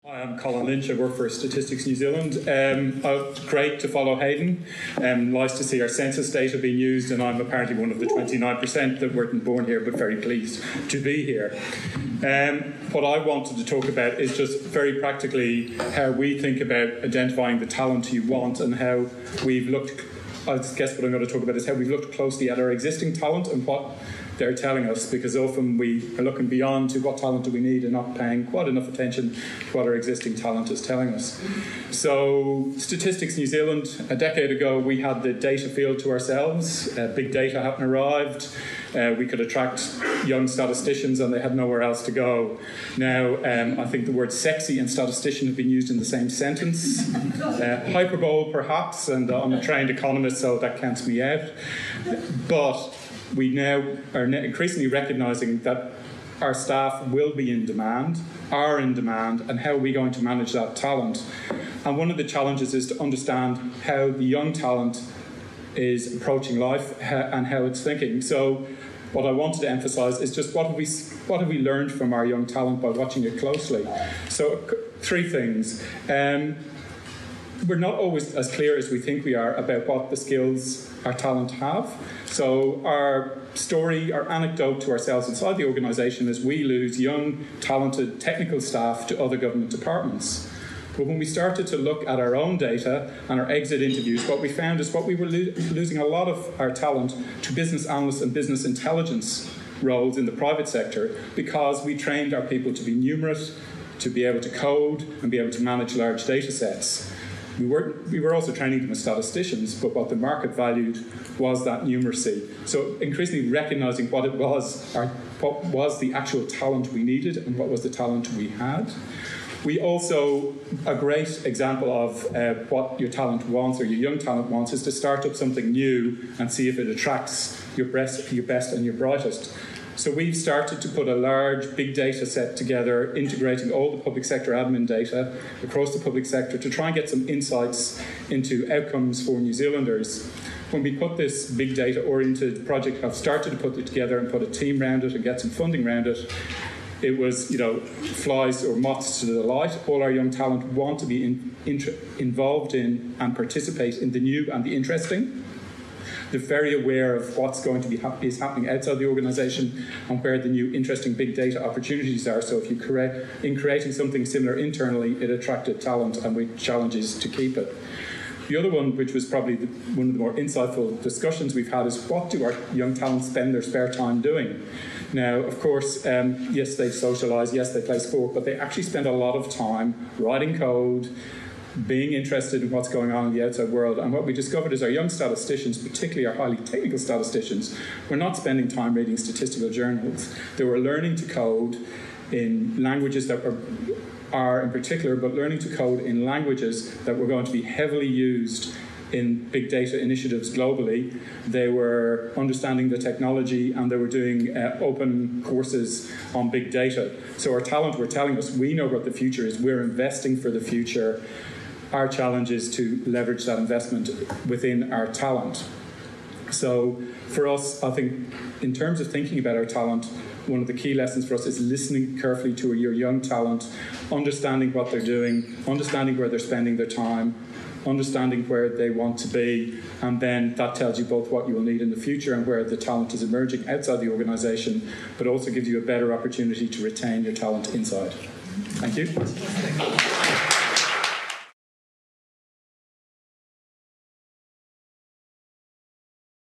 Hi, I'm Colin Lynch. I work for Statistics New Zealand. Great to follow Hayden. Nice to see our census data being used, and I'm apparently one of the 29% that weren't born here, but very pleased to be here. What I wanted to talk about is just very practically how we think about identifying the talent you want, and how we've looked, I guess what I'm going to talk about is how we've looked closely at our existing talent and what they're telling us, because often we are looking beyond to what talent do we need and not paying quite enough attention to what our existing talent is telling us. So Statistics New Zealand, a decade ago, we had the data field to ourselves. Big data hadn't arrived. We could attract young statisticians and they had nowhere else to go. Now, I think the words sexy and statistician have been used in the same sentence. Hyperbole, perhaps, and I'm a trained economist, so that counts me out. But we now are increasingly recognising that our staff will be in demand, are in demand, and how are we going to manage that talent? And one of the challenges is to understand how the young talent is approaching life and how it's thinking. So what I wanted to emphasise is just what have we learned from our young talent by watching it closely. So three things. We're not always as clear as we think we are about what the skills our talent have. So our story, our anecdote to ourselves inside the organisation is we lose young, talented technical staff to other government departments. But when we started to look at our own data and our exit interviews, what we found is what we were losing a lot of our talent to business analysts and business intelligence roles in the private sector, because we trained our people to be numerate, to be able to code and be able to manage large data sets. We were also training them as statisticians, but what the market valued was that numeracy. So increasingly recognising what was the actual talent we needed and what was the talent we had. We also, a great example of what your talent wants or your young talent wants is to start up something new and see if it attracts your best and your brightest. So we've started to put a large big data set together, integrating all the public sector admin data across the public sector to try and get some insights into outcomes for New Zealanders. When we put this big data oriented project, I've started to put it together and put a team around it and get some funding around it. It was, flies or moths to the light. All our young talent want to be involved in and participate in the new and the interesting. They're very aware of what's going to be happening outside the organisation and where the new interesting big data opportunities are. So if you in creating something similar internally, it attracted talent and we challenges to keep it. The other one, which was probably one of the more insightful discussions we've had, is what do our young talent spend their spare time doing? Now, of course, yes, they socialise, yes, they play sport, but they actually spend a lot of time writing code, being interested in what's going on in the outside world. And what we discovered is our young statisticians, particularly our highly technical statisticians, were not spending time reading statistical journals. They were learning to code in languages that are in particular, but learning to code in languages that were going to be heavily used in big data initiatives globally. They were understanding the technology and they were doing open courses on big data. So our talent were telling us, we know what the future is, we're investing for the future. Our challenge is to leverage that investment within our talent. So for us, I think in terms of thinking about our talent, one of the key lessons for us is listening carefully to your young talent, understanding what they're doing, understanding where they're spending their time, understanding where they want to be, and then that tells you both what you will need in the future and where the talent is emerging outside the organisation, but also gives you a better opportunity to retain your talent inside. Thank you.